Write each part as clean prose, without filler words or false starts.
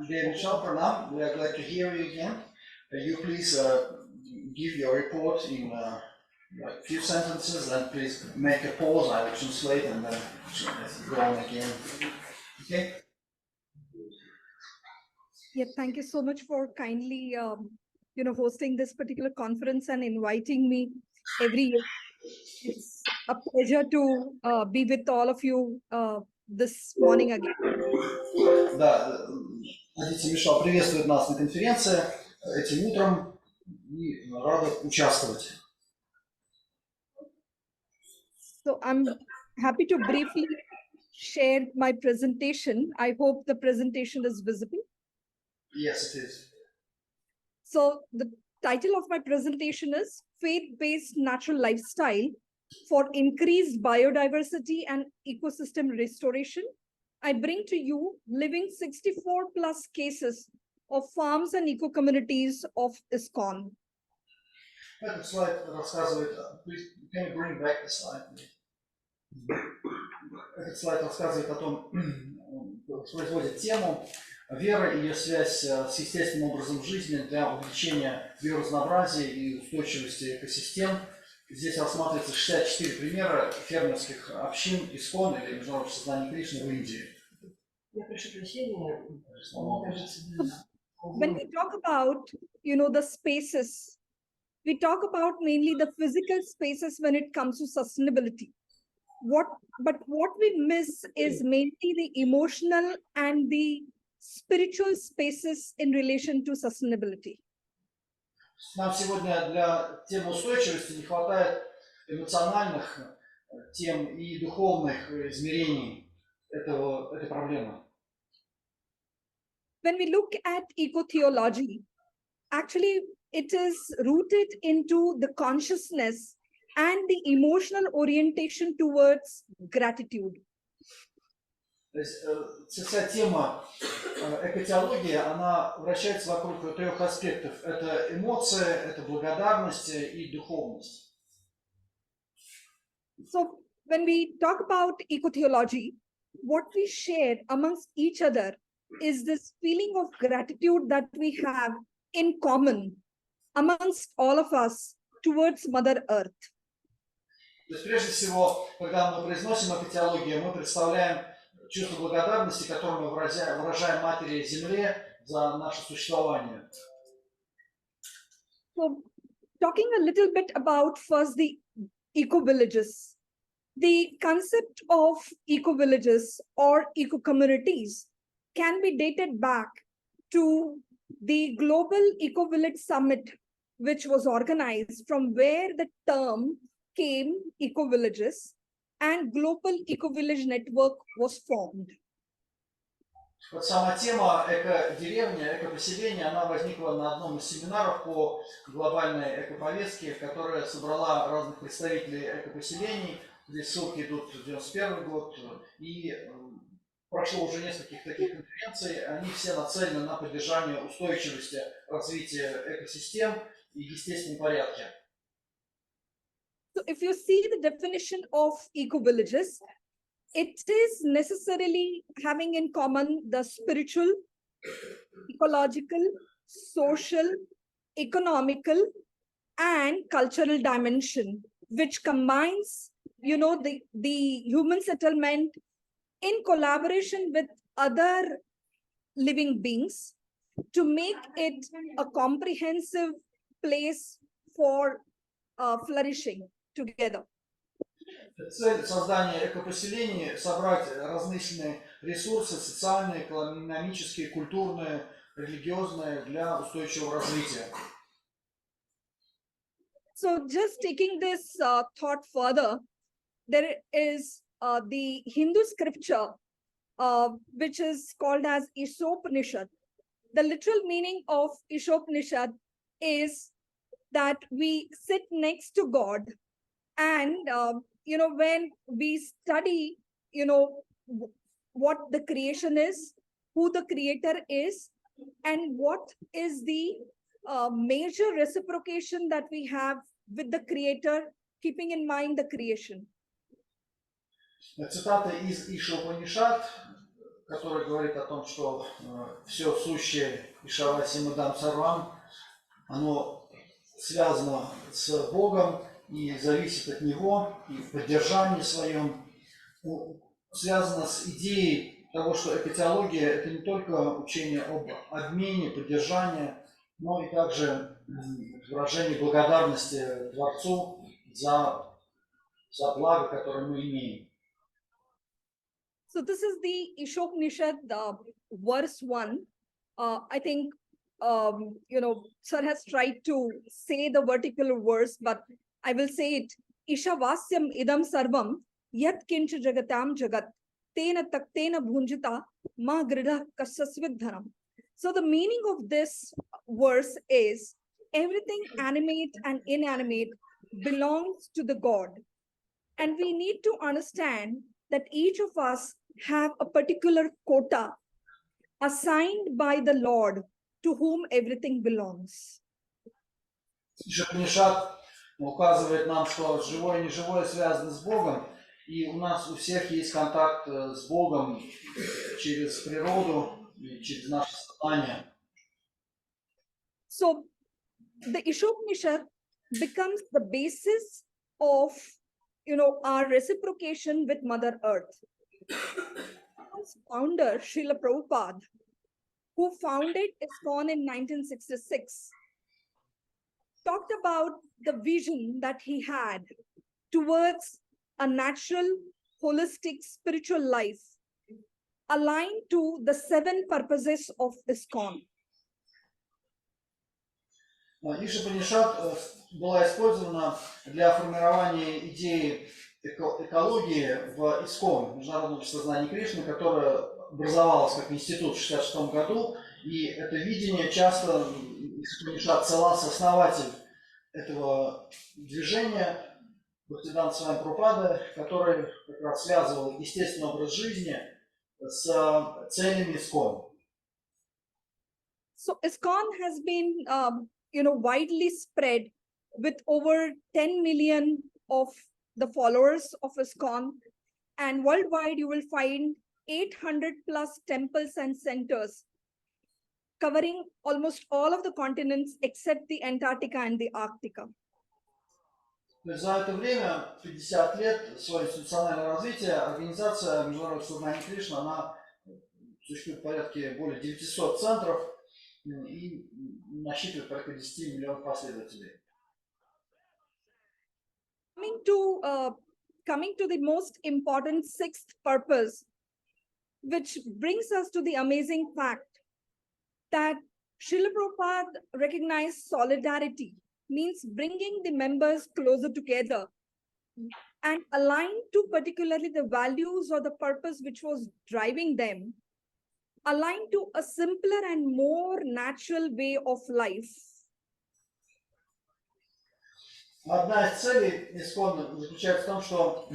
Dear Mishal, Pranam, we are glad to hear you again. You please give your report in like few sentences, and please make a pause. I will translate and then go on again. Okay. Yeah, thank you so much for kindly, hosting this particular conference and inviting me every year. It's a pleasure to be with all of you this morning again. Да, Адити Мишал приветствует нас на конференции этим утром и рада участвовать. So I'm happy to briefly share my presentation. I hope the presentation is visible. Yes, it is. So the title of my presentation is Faith-Based Natural Lifestyle for Increased Biodiversity and Ecosystem Restoration. I bring to you living 64 plus cases of farms and eco-communities of ИСККОN. Этот слайд рассказывает, can you bring back the slide, please? Этот слайд рассказывает о том, воспроизводит тему веры и ее связь с естественным образом жизни для увеличения биоразнообразия и устойчивости экосистем. Здесь рассматривается 64 примера фермерских общин ИСККОН или Международного сознания Кришны в Индии. Я прошу прощения. When we talk about, the spaces, we talk about mainly the physical spaces when it comes to sustainability. But what we miss is mainly the emotional and the spiritual spaces in relation to sustainability. Нам сегодня для темы устойчивости не хватает эмоциональных тем и духовных измерений этой проблемы. When we look at eco-theology, actually it is rooted into the consciousness and the emotional orientation towards gratitude. То есть вся тема экотеологии, она вращается вокруг трех аспектов. Это эмоции, это благодарность и духовность. So when we talk about eco-theology, what we share amongst each other is this feeling of gratitude that we have in common amongst all of us towards Mother Earth. То есть прежде всего, когда мы произносим экотеологию, мы представляем чувство благодарности, которое мы выражаем Матери Земле за наше существование. So, talking a little bit about first the eco-villages. The concept of eco-villages or eco-communities can be dated back to the Global Eco-Village Summit, which was organized from where the term came eco-villages, and Global Eco-Village Network was formed. Вот сама тема эко-деревня, экопоселения, она возникла на одном из семинаров по глобальной экоповестке, которая собрала разных представителей экопоселений. Здесь ссылки идут в 91 год, и прошло уже нескольких таких конференций. Они все нацелены на поддержание устойчивости развития экосистем и естественном порядке. So if you see the definition of eco-villages, it is necessarily having in common the spiritual, ecological, social, economical, and cultural dimension, which combines, the human settlement in collaboration with other living beings to make it a comprehensive place for flourishing together. Цель создания экопоселений – собрать различные ресурсы социальные, экономические, культурные, религиозные для устойчивого развития. So just taking this thought further, there is the Hindu scripture, which is called as Ishopanishad. The literal meaning of Ishopanishad is that we sit next to God, and when we study, what the creation is, who the creator is, and what is the major reciprocation that we have with the creator, keeping in mind the creation. Цитата из Ишопанишад, который говорит о том, что все сущее Ишаваси Мадам Сарвам, оно связано с Богом и зависит от Него, и в поддержании своем связано с идеей того, что экотеология – это не только учение об обмене, поддержании, но и также выражение благодарности Творцу за благо, которое мы имеем. So this is the Ishopanishad, verse 1. I think, Sir has tried to say the vertical verse, but I will say it. Ishavasyam idam sarvam yat kincha jagatam jagat tena taktena bhunjita ma gridha kasasvidhanam. So the meaning of this verse is everything animate and inanimate belongs to the God. And we need to understand that each of us have a particular quota assigned by the Lord to whom everything belongs. Ишопанишад указывает нам, что живое и неживое связано с Богом, и у нас у всех есть контакт с Богом через природу и через наше сознание. So the Ishopanishad becomes the basis of our reciprocation with Mother Earth. Its founder, Srila Prabhupada, who founded ISKCON in 1966, talked about the vision that he had towards a natural, holistic, spiritual life aligned to the 7 purposes of ISKCON. Ишопанишад была использована для формирования идеи экологии в ИСККОН, Международном обществе знаний Кришны, которое образовалось как институт в 1966 году. И это видение часто Ишопанишад ссылался основатель этого движения, Бхактиведанты с вами Прабхупада, который как раз связывал естественный образ жизни с целями ИСККОН. So ISKCON has been widely spread with over 10 million of the followers of ISKCON, and worldwide you will find 800 plus temples and centers covering almost all of the continents except the Antarctica and the Arctica. За это время, 50 лет своего институционального развития, организация Международного сознания Кришны, она существует в порядке более 900 центров и насчитывает порядка 10 миллионов последователей. Coming to the most important 6th purpose, which brings us to the amazing fact that Srila Prabhupada recognized solidarity, means bringing the members closer together and aligned to particularly the values or the purpose which was driving them, aligned to a simpler and more natural way of life. Одна из целей ИСККОН заключается в том, что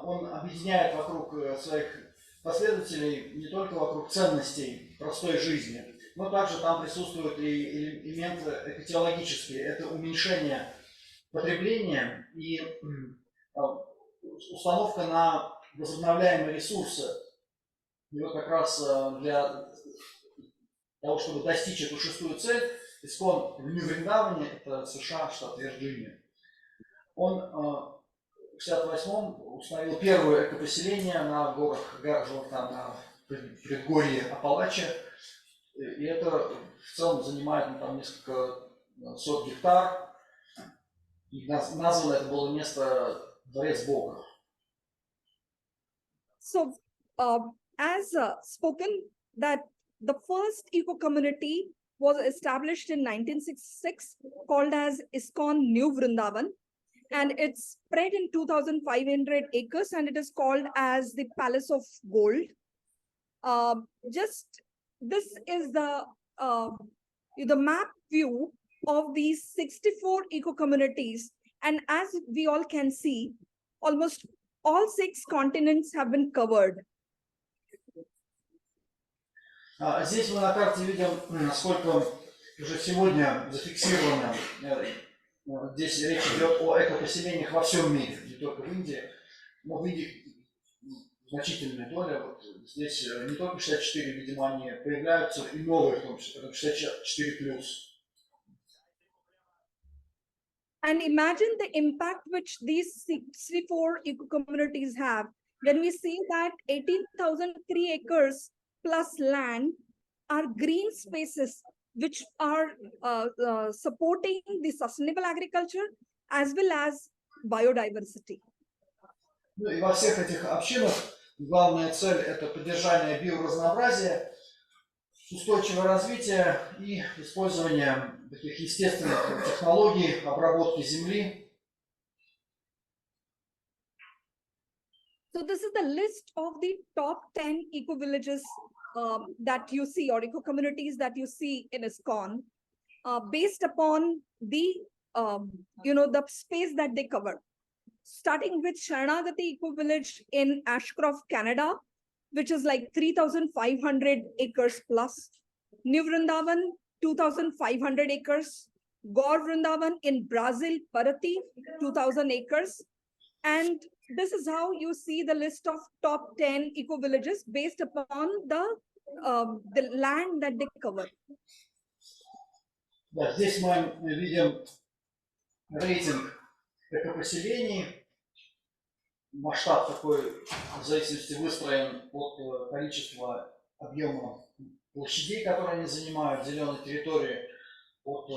он объединяет вокруг своих последователей не только вокруг ценностей простой жизни, но также там присутствуют и элементы экотеологические. Это уменьшение потребления и установка на возобновляемые ресурсы. И вот как раз для того, чтобы достичь эту 6-ю цель, ИСККОН в Нью-Вриндаване, это США, штат Вирджиния, он в 1968-м установил первое экопоселение на горах Говардхан, на предгорье Апалачи. И это в целом занимает там несколько сот гектар. И названо это было место Дворец Бога. So, as spoken, that the first eco-community was established in 1966, called as ISKCON New Vrindavan, and it's spread in 2,500 acres, and it is called as the Palace of Gold. This is the map view of these 64 eco-communities, and as we all can see, almost all 6 continents have been covered. Здесь мы на карте видим, насколько уже сегодня зафиксировано. Здесь речь идет о экопоселениях во всем мире, не только в Индии. Но в Индии значительная доля. Вот здесь не только 64, видимо, они появляются, и новые, в том числе, это 64+. And imagine the impact which these 64 eco-communities have. When we see that 18,003 acres plus land are green spaces, which are supporting the sustainable agriculture as well as biodiversity. Ну и во всех этих общинах главная цель – это поддержание биоразнообразия, устойчивое развитие и использование таких естественных технологий обработки земли. So this is the list of the top 10 eco-villages that you see, or eco-communities that you see in ISKCON, based upon the, the space that they cover. Starting with Sharanagati Eco-Village in Ashcroft, Canada, which is like 3,500 acres plus. New Vrindavan, 2,500 acres. Gaur Vrindavan in Brazil, Parati, 2,000 acres. And this is how you see the list of top 10 eco-villages based upon the land that they cover. Да, здесь мы видим рейтинг экопоселений. Масштаб такой в зависимости выстроен от количества объема площадей, которые они занимают, зеленой территории, от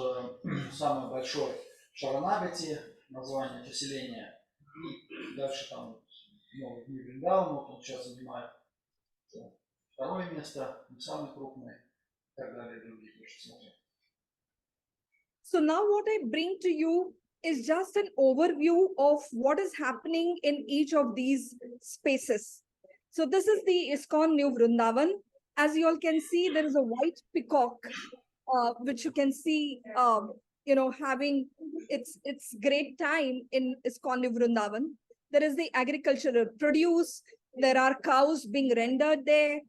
самой большой Шаранагати, название поселения, и дальше там Новый Вриндаван, вот он сейчас занимает второе место, не самый крупный, и так далее, другие тоже смотрят. So now what I bring to you is just an overview of what is happening in each of these spaces. So this is the ISKCON New Vrindavan. As you all can see, there is a white peacock, which you can see, having its great time in ISKCON New Vrindavan. There is the agricultural produce. There are cows being rendered there.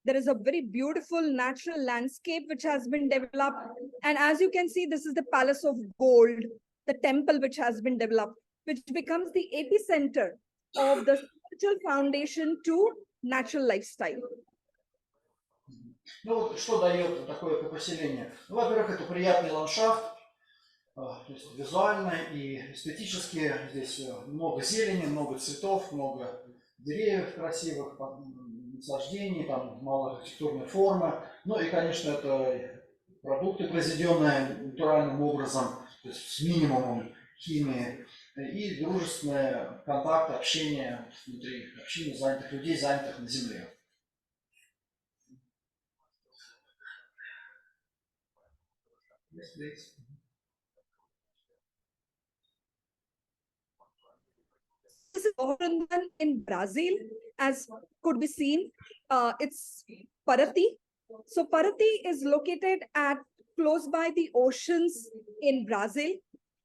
There is a very beautiful natural landscape which has been developed. And as you can see, this is the Palace of Gold, the temple which has been developed, which becomes the epicenter of the spiritual foundation to natural lifestyle. Ну, что дает такое экопоселение? Ну, во-первых, это приятный ландшафт, то есть визуально и эстетически. Здесь много зелени, много цветов, много деревьев красивых, насаждений, там мало архитектурной формы. Ну и, конечно, это продукты, произведенные натуральным образом, то есть с минимумом химии, и дружественный контакт, общение внутри общины, занятых людей, занятых на земле. Yes, please. This is Говардхан in Brazil, as could be seen. It's Parati. So Parati is located at close by the oceans in Brazil.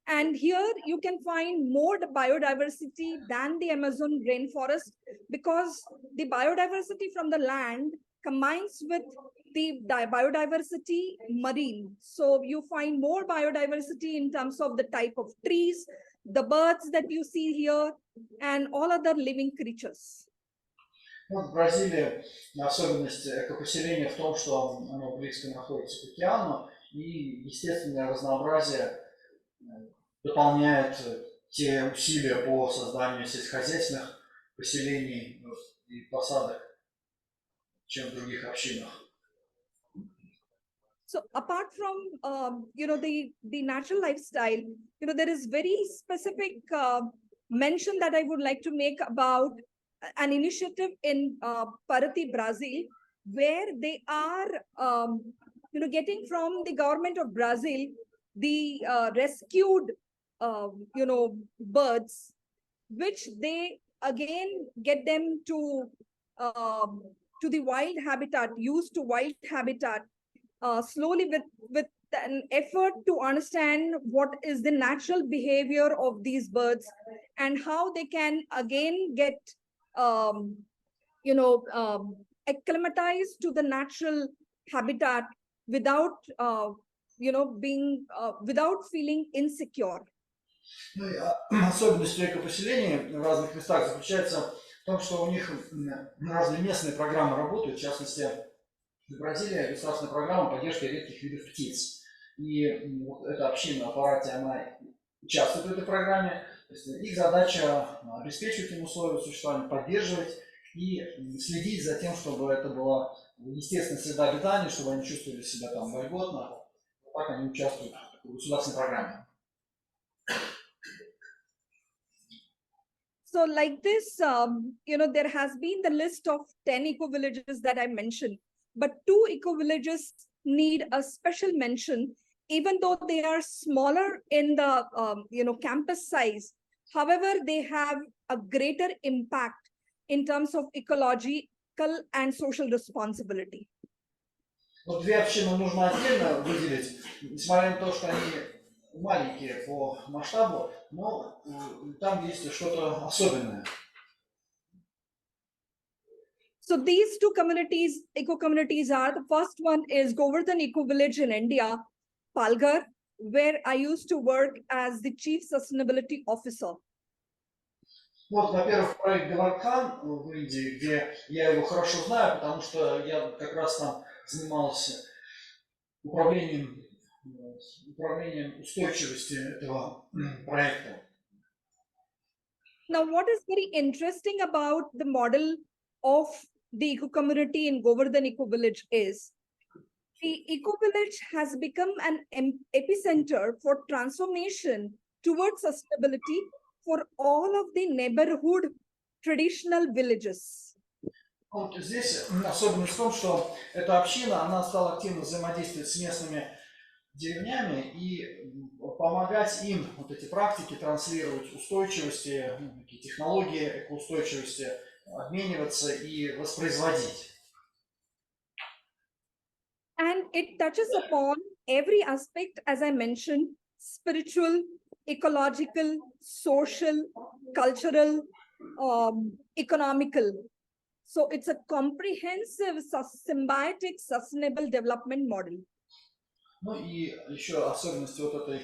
And here you can find more biodiversity than the Amazon rainforest, because the biodiversity from the land combines with the biodiversity marine. So you find more biodiversity in terms of the type of trees, the birds that you see here, and all other living creatures. Вот в Бразилии особенность экопоселения в том, что оно близко находится к океану, и естественное разнообразие дополняет те усилия по созданию сельскохозяйственных поселений и посадок, чем в других общинах. So apart from the natural lifestyle, there is very specific mention that I would like to make about an initiative in Parati, Brazil, where they are getting from the government of Brazil the rescued birds, which they again get them to the wild habitat, used to wild habitat, slowly with an effort to understand what is the natural behavior of these birds and how they can again get acclimatized to the natural habitat without without feeling insecure. Ну, особенностью экопоселений в разных местах заключается в том, что у них разные местные программы работают, в частности, в Бразилии государственная программа поддержки редких видов птиц. И вот эта община в аппарате, она участвует в этой программе. То есть их задача обеспечивать им условия существования, поддерживать и следить за тем, чтобы это была естественная среда обитания, чтобы они чувствовали себя там вольготно. Так они участвуют в государственной программе. So like this, there has been the list of 10 eco-villages that I mentioned, but 2 eco-villages need a special mention, even though they are smaller in the, campus size. However, they have a greater impact in terms of ecological and social responsibility. Вот две общины нужно отдельно выделить, несмотря на то, что они маленькие по масштабу, но там есть что-то особенное. So these 2 communities, eco-communities are, the first one is Govardhan Eco Village in India, Palghar, where I used to work as the Chief Sustainability Officer. Вот, во-первых, проект Говардхан в Индии, где я его хорошо знаю, потому что я как раз там занимался управлением устойчивости этого проекта. Now, what is very interesting about the model of the eco community in Govardhan Eco Village is the eco village has become an epicenter for transformation towards sustainability for all of the neighborhood traditional villages. Вот здесь особенность в том, что эта община, она стала активно взаимодействовать с местными деревнями и помогать им вот эти практики транслировать устойчивости, такие технологии экоустойчивости, обмениваться и воспроизводить. And it touches upon every aspect, as I mentioned, spiritual, ecological, social, cultural, economical. So it's a comprehensive, symbiotic, sustainable development model. Ну и еще особенность вот этой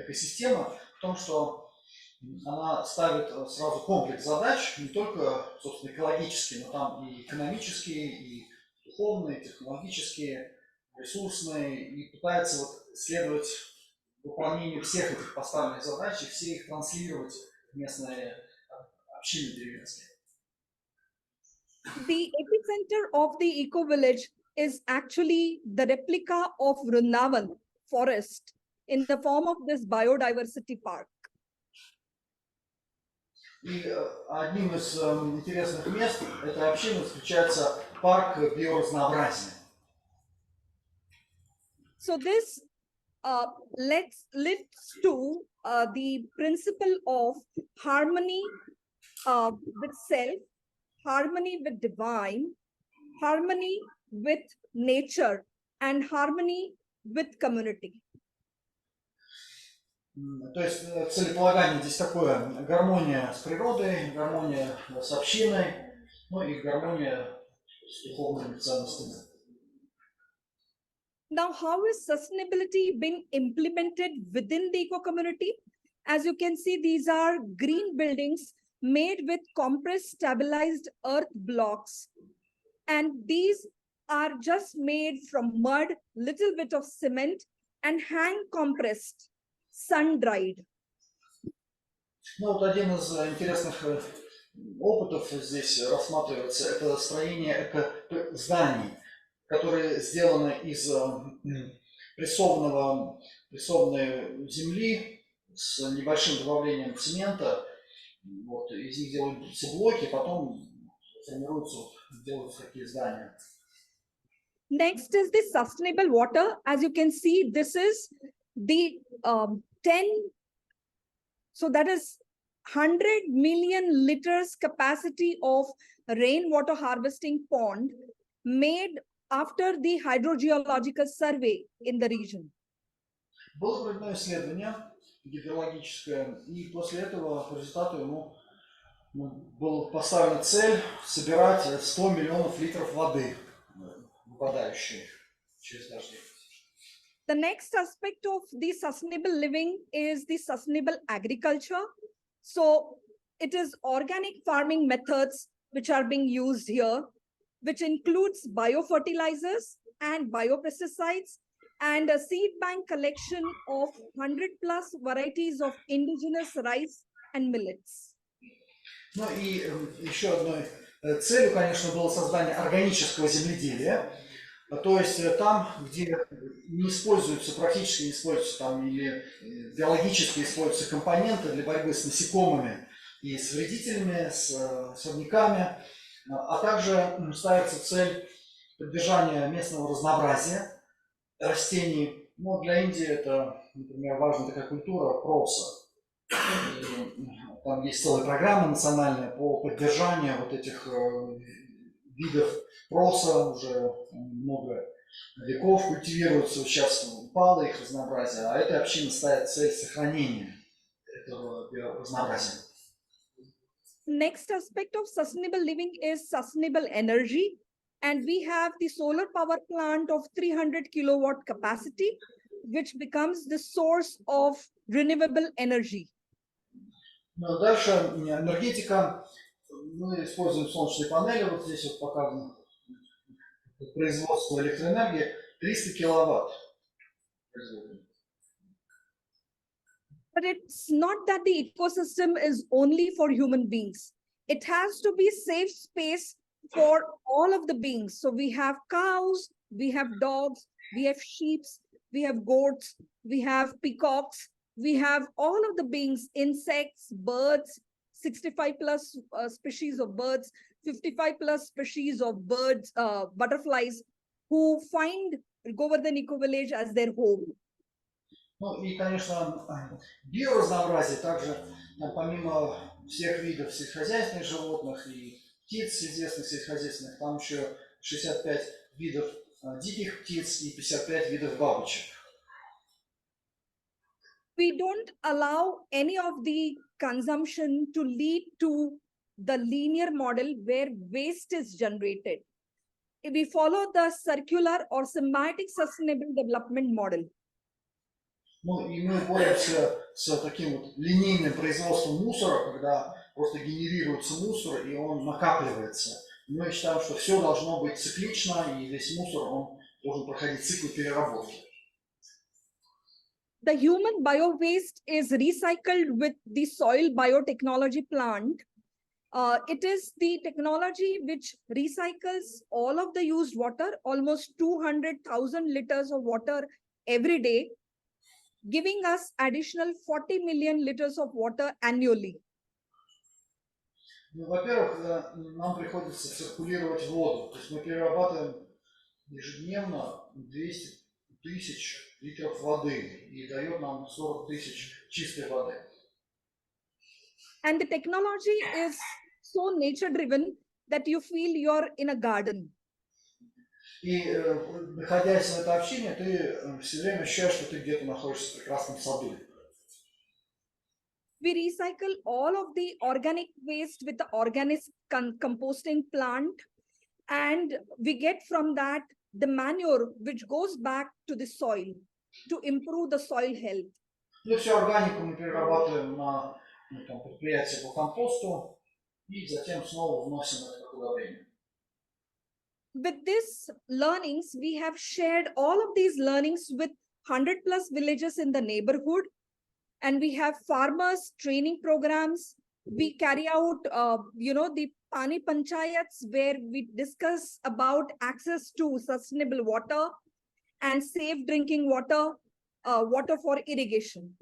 экосистемы в том, что она ставит сразу комплекс задач, не только, собственно, экологические, но там и экономические, и духовные, и технологические, ресурсные, и пытается вот следовать выполнению всех этих поставленных задач и все их транслировать в местные общины деревенские. The epicenter of the eco-village is actually the replica of Vrindavan forest in the form of this biodiversity park. И одним из интересных мест этой общины встречается парк биоразнообразия. So this leads to the principle of harmony with self, harmony with divine, harmony with nature, and harmony with community. То есть целеполагание здесь такое: гармония с природой, гармония с общиной, ну и гармония с духовными ценностями. Now, how is sustainability being implemented within the eco community? As you can see, these are green buildings made with compressed stabilized earth blocks. And these are just made from mud, little bit of cement, and hand compressed, sun dried. Ну вот один из интересных опытов здесь рассматривается, это строение зданий, которые сделаны из прессованной земли с небольшим добавлением цемента. Вот, из них делаются блоки, потом формируются, делаются такие здания. Next is the sustainable water. As you can see, this is the 10, so that is 100 million liters capacity of rainwater harvesting pond made after the hydrogeological survey in the region. Было проведено исследование гидрологическое, и после этого по результату ему была поставлена цель собирать 100 миллионов литров воды, выпадающей через дожди. The next aspect of the sustainable living is the sustainable agriculture. So it is organic farming methods which are being used here, which includes biofertilizers and biopesticides and a seed bank collection of 100 plus varieties of indigenous rice and millets. Ну и еще одной целью, конечно, было создание органического земледелия. То есть там, где не используются, практически не используются там или биологически используются компоненты для борьбы с насекомыми и с вредителями, с сорняками, а также ставится цель поддержания местного разнообразия растений. Ну, для Индии это, например, важная такая культура проса. Там есть целая программа национальная по поддержанию вот этих видов проса, уже много веков культивируются, сейчас упало их разнообразие, а эта община ставит цель сохранения этого разнообразия. Next aspect of sustainable living is sustainable energy. And we have the solar power plant of 300 kilowatt capacity, which becomes the source of renewable energy. Но дальше энергетика. Мы используем солнечные панели. Вот здесь вот показано производство электроэнергии 300 киловатт. But it's not that the ecosystem is only for human beings. It has to be safe space for all of the beings. So we have cows, we have dogs, we have sheep, we have goats, we have peacocks, we have all of the beings, insects, birds, 65 plus species of birds, 55 plus species of birds, butterflies, who find Говардхан Эко Вилладж as their home. Ну и, конечно, биоразнообразие также, помимо всех видов сельскохозяйственных животных и птиц, известных сельскохозяйственных, там еще 65 видов диких птиц и 55 видов бабочек. We don't allow any of the consumption to lead to the linear model where waste is generated. We follow the circular or symbiotic sustainable development model. Ну и мы боремся с таким вот линейным производством мусора, когда просто генерируется мусор и он накапливается. Мы считаем, что все должно быть циклично, и весь мусор он должен проходить цикл переработки. The human bio-waste is recycled with the soil biotechnology plant. It is the technology which recycles all of the used water, almost 200,000 liters of water every day, giving us additional 40 million liters of water annually. Ну, во-первых, нам приходится циркулировать воду. То есть мы перерабатываем ежедневно 200 тысяч литров воды и дает нам 40 тысяч чистой воды. And the technology is so nature-driven that you feel you're in a garden. И находясь в этой общине, ты все время ощущаешь, что ты где-то находишься в прекрасном саду. We recycle all of the organic waste with the organic composting plant, and we get from that the manure which goes back to the soil to improve the soil health. Ну, всю органику мы перерабатываем на предприятии по компосту и затем снова вносим это как удобрение. With these learnings, we have shared all of these learnings with 100 plus villages in the neighborhood, and we have farmers training programs. We carry out, the Pani Panchayats, where we discuss about access to sustainable water and safe drinking water, water for irrigation.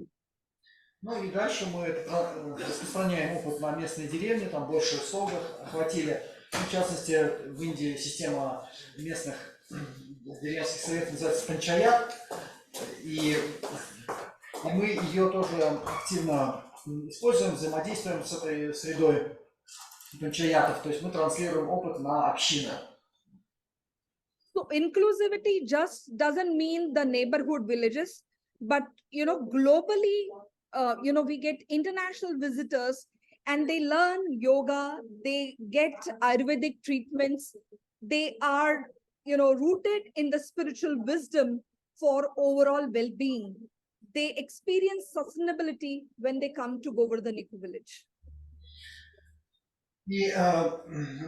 Ну и дальше мы распространяем опыт на местные деревни, там больше 100 охватили. В частности, в Индии система местных деревенских советов называется панчаят, и мы ее тоже активно используем, взаимодействуем с этой средой панчаятов, то есть мы транслируем опыт на общины. So inclusivity just doesn't mean the neighborhood villages, but globally, we get international visitors and they learn yoga, they get Ayurvedic treatments, they are rooted in the spiritual wisdom for overall well-being. They experience sustainability when they come to Говардхан Эко Вилладж. И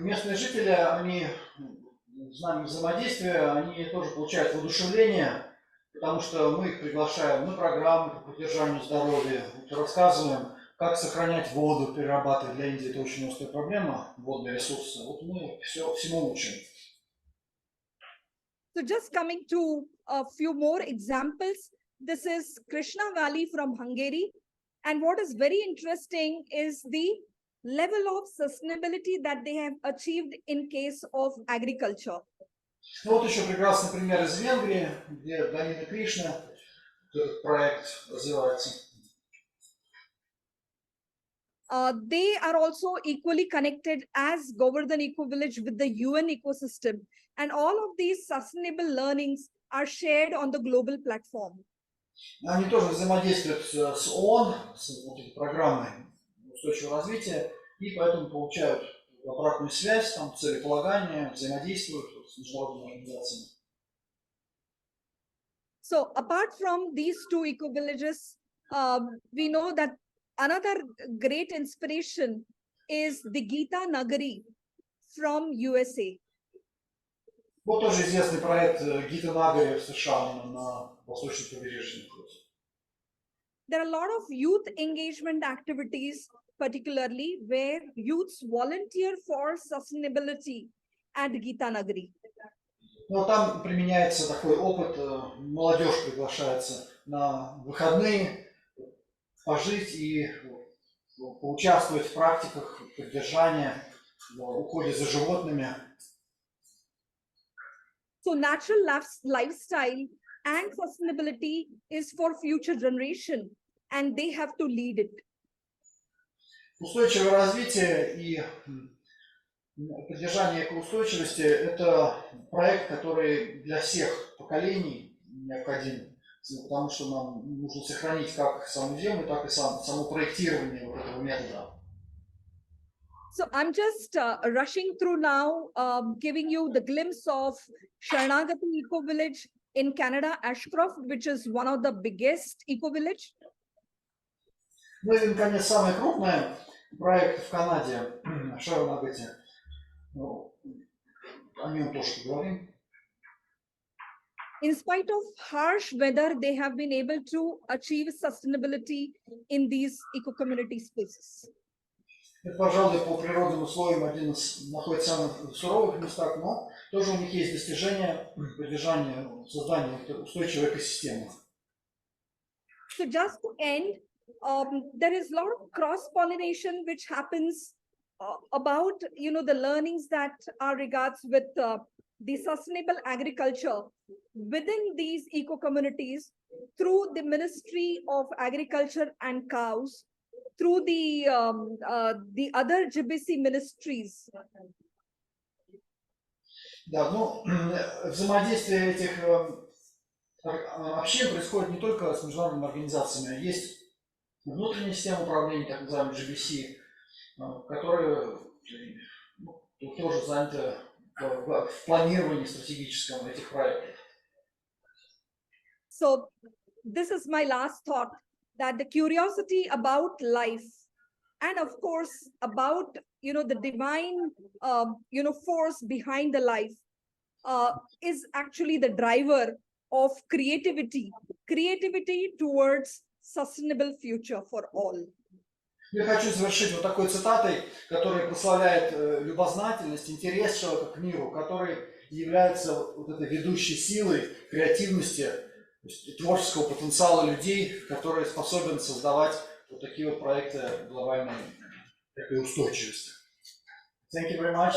местные жители, они с нами взаимодействия, они тоже получают воодушевление, потому что мы их приглашаем на программы по поддержанию здоровья, рассказываем, как сохранять воду, перерабатывать. Для Индии это очень острая проблема, водные ресурсы. Вот мы всему учим. So just coming to a few more examples, this is Krishna Valley from Hungary. And what is very interesting is the level of sustainability that they have achieved in case of agriculture. Ну, вот еще прекрасный пример из Венгрии, где долина Кришны, этот проект развивается. They are also equally connected as Govardhan Eco Village with the UN ecosystem. And all of these sustainable learnings are shared on the global platform. Они тоже взаимодействуют с ООН, с вот этой программой устойчивого развития, и поэтому получают обратную связь, там, целеполагание, взаимодействуют с международными организациями. So apart from these two eco villages, we know that another great inspiration is the Gita Nagari from USA. Вот тоже известный проект Гита Нагари в США на восточном побережье. There are a lot of youth engagement activities, particularly where youths volunteer for sustainability at Gita Nagari. Но там применяется такой опыт, молодежь приглашается на выходные пожить и поучаствовать в практиках поддержания, в уходе за животными. So natural lifestyle and sustainability is for future generation, and they have to lead it. Устойчивое развитие и поддержание экоустойчивости – это проект, который для всех поколений необходим, потому что нам нужно сохранить как саму землю, так и само проектирование вот этого метода. So I'm just rushing through now, giving you the glimpse of Sharanagati Eco Village in Canada, Ashcroft, which is one of the biggest eco village. Ну и, наконец, самый крупный проект в Канаде, Шаранагати. Ну, о нем тоже поговорим. In spite of harsh weather, they have been able to achieve sustainability in these eco-community spaces. Это, пожалуй, по природным условиям один из находится в самых суровых местах, но тоже у них есть достижения поддержания, создания устойчивой экосистемы. So just to end, there is a lot of cross-pollination which happens about, the learnings that are regards with the sustainable agriculture within these eco-communities through the Ministry of Agriculture and Cows, through the other GBC ministries. Да, ну, взаимодействие этих общин происходит не только с международными организациями, есть внутренняя система управления, так называемый GBC, которые тоже заняты в планировании стратегическом этих проектов. So this is my last thought, that the curiosity about life and of course about the divine force behind the life is actually the driver of creativity towards sustainable future for all. Я хочу завершить вот такой цитатой, которая прославляет любознательность, интерес человека к миру, который является вот этой ведущей силой креативности, творческого потенциала людей, которые способны создавать вот такие вот проекты глобальной устойчивости. Thank you very much.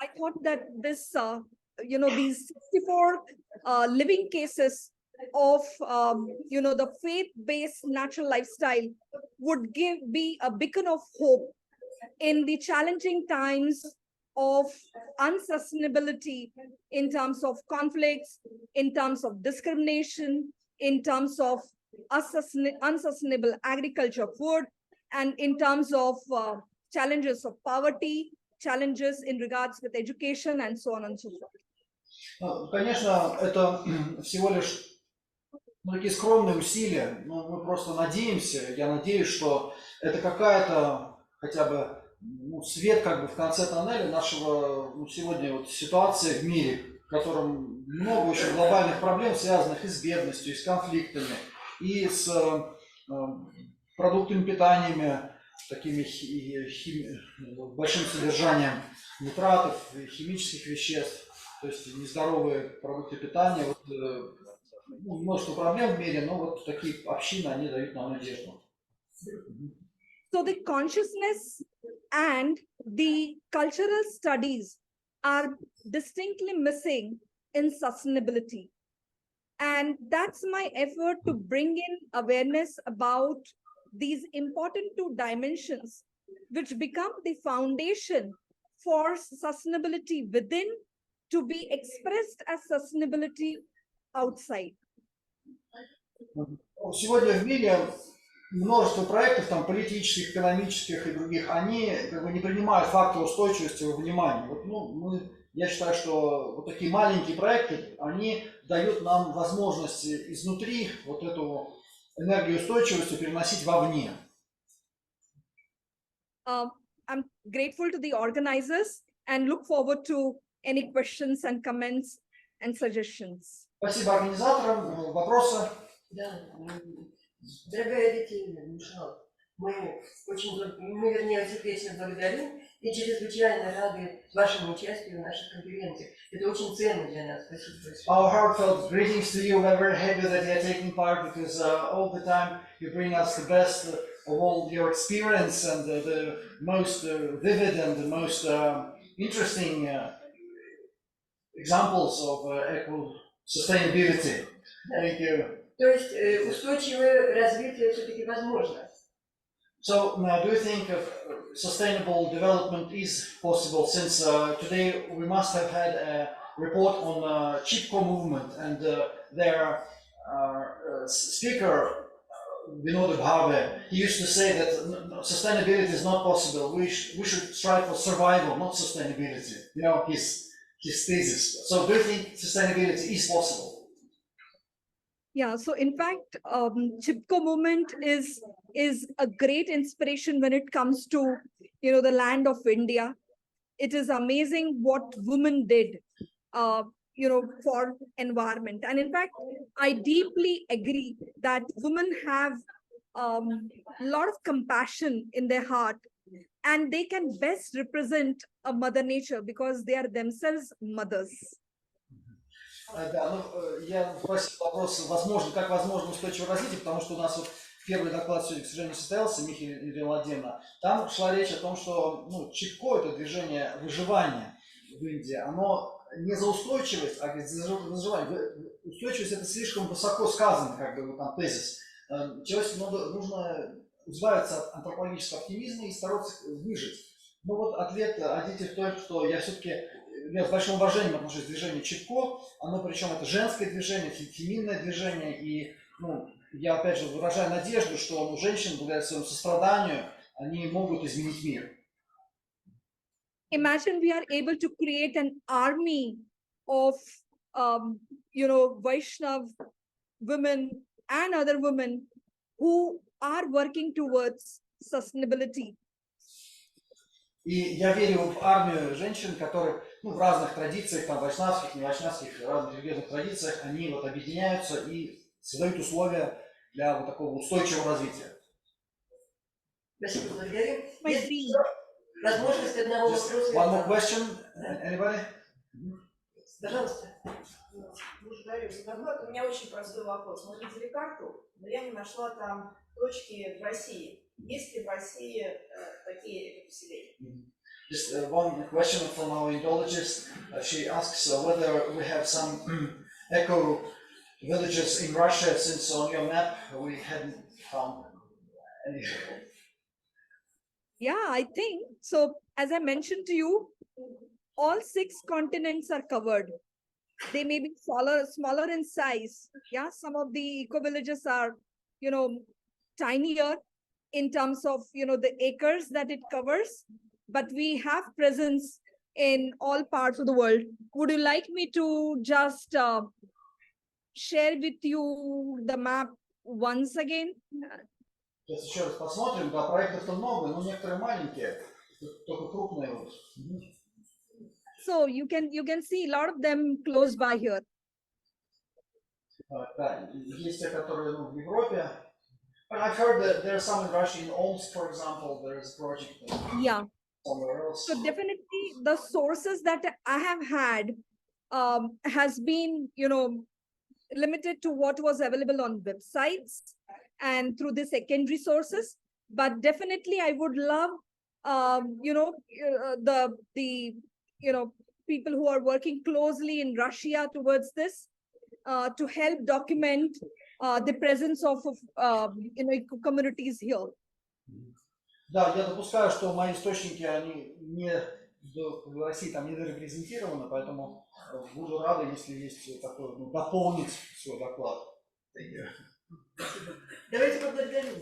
I thought that this, these 64 living cases of, the faith-based natural lifestyle would be a beacon of hope in the challenging times of unsustainability in terms of conflicts, in terms of discrimination, in terms of unsustainable agriculture food, and in terms of challenges of poverty, challenges in regards with education, and so on and so forth. Конечно, это всего лишь такие скромные усилия, но мы просто надеемся, я надеюсь, что это какая-то хотя бы ну, свет как бы в конце тоннеля нашего сегодня вот ситуации в мире, в котором много очень глобальных проблем, связанных и с бедностью, и с конфликтами, и с продуктами питания, такими большим содержанием нитратов, химических веществ, то есть нездоровые продукты питания. Вот, множество проблем в мире, но вот такие общины, они дают нам надежду. So the consciousness and the cultural studies are distinctly missing in sustainability. And that's my effort to bring in awareness about these important two dimensions, which become the foundation for sustainability within to be expressed as sustainability outside. Сегодня в мире множество проектов, там, политических, экономических и других, они как бы не принимают фактор устойчивости во внимание. Вот, я считаю, что вот такие маленькие проекты, они дают нам возможность изнутри вот эту энергию устойчивости переносить вовне. I'm grateful to the organizers and look forward to any questions and comments and suggestions. Спасибо организаторам. Вопросы? Да. Дорогая Адити Мишал, мы вернее, сердечно благодарим и чрезвычайно рады вашему участию в наших конференциях. Это очень ценно для нас. Спасибо большое. Our heartfelt greetings to you. We're very happy that you're taking part because all the time you bring us the best of all your experience and the most vivid and the most interesting examples of eco-sustainability. Thank you. То есть устойчивое развитие все-таки возможно. So, do you think sustainable development is possible? Since today we must have had a report on ČIPKO movement and their speaker, Vinod Bhave, he used to say that sustainability is not possible. We should strive for survival, not sustainability. You know, his thesis. So, do you think sustainability is possible? Yeah, so in fact, ČIPKO movement is a great inspiration when it comes to, the land of India. It is amazing what women did, for environment. And in fact, I deeply agree that women have a lot of compassion in their heart and they can best represent a mother nature because they are themselves mothers. Да, я спросил вопрос, как возможно устойчивое развитие, потому что у нас вот первый доклад сегодня, к сожалению, состоялся, Михаила Владимировна. Там шла речь о том, что ЧИПКО, это движение выживания в Индии, оно не за устойчивость, а за выживание. Устойчивость это слишком высоко сказано, как бы там тезис. Человеку нужно избавиться от антропологического оптимизма и стараться выжить. Ну вот ответ Адити в том, что я все-таки с большим уважением отношусь к движению ЧИПКО, оно причем это женское движение, феминное движение, и я опять же выражаю надежду, что женщины, благодаря своему состраданию, они могут изменить мир. Imagine we are able to create an army of, Vaishnav women and other women who are working towards sustainability. И я верю в армию женщин, которые в разных традициях, там вайшнавских, не вайшнавских, разных религиозных традициях, они вот объединяются и создают условия для вот такого устойчивого развития. Спасибо, благодарю. Есть возможность одного вопроса. One more question, anybody? Пожалуйста. Благодарю за доклад. У меня очень простой вопрос. Мы видели карту, но я не нашла там точки в России. Есть ли в России такие экопоселения? Just one question from our Indologist. She asks whether we have some eco villages in Russia, since on your map we hadn't found any. Yeah, I think so. As I mentioned to you, all 6 continents are covered. They may be smaller in size. Yeah, some of the eco villages are, tinier in terms of, the acres that it covers, but we have presence in all parts of the world. Would you like me to just share with you the map once again? Сейчас еще раз посмотрим. Да, проектов-то много, но некоторые маленькие. Только крупные вот. So you can see a lot of them close by here. Да, есть те, которые в Европе. And I've heard that there are some in Russia, in Omsk, for example, there is a project Yeah. somewhere else. So definitely the sources that I have had has been, limited to what was available on websites and through the secondary sources. But definitely I would love, the people who are working closely in Russia towards this to help document the presence of communities here. Да, я допускаю, что мои источники, они в России там не репрезентированы, поэтому буду рада, если есть такое, дополнить свой доклад. Давайте поблагодарим.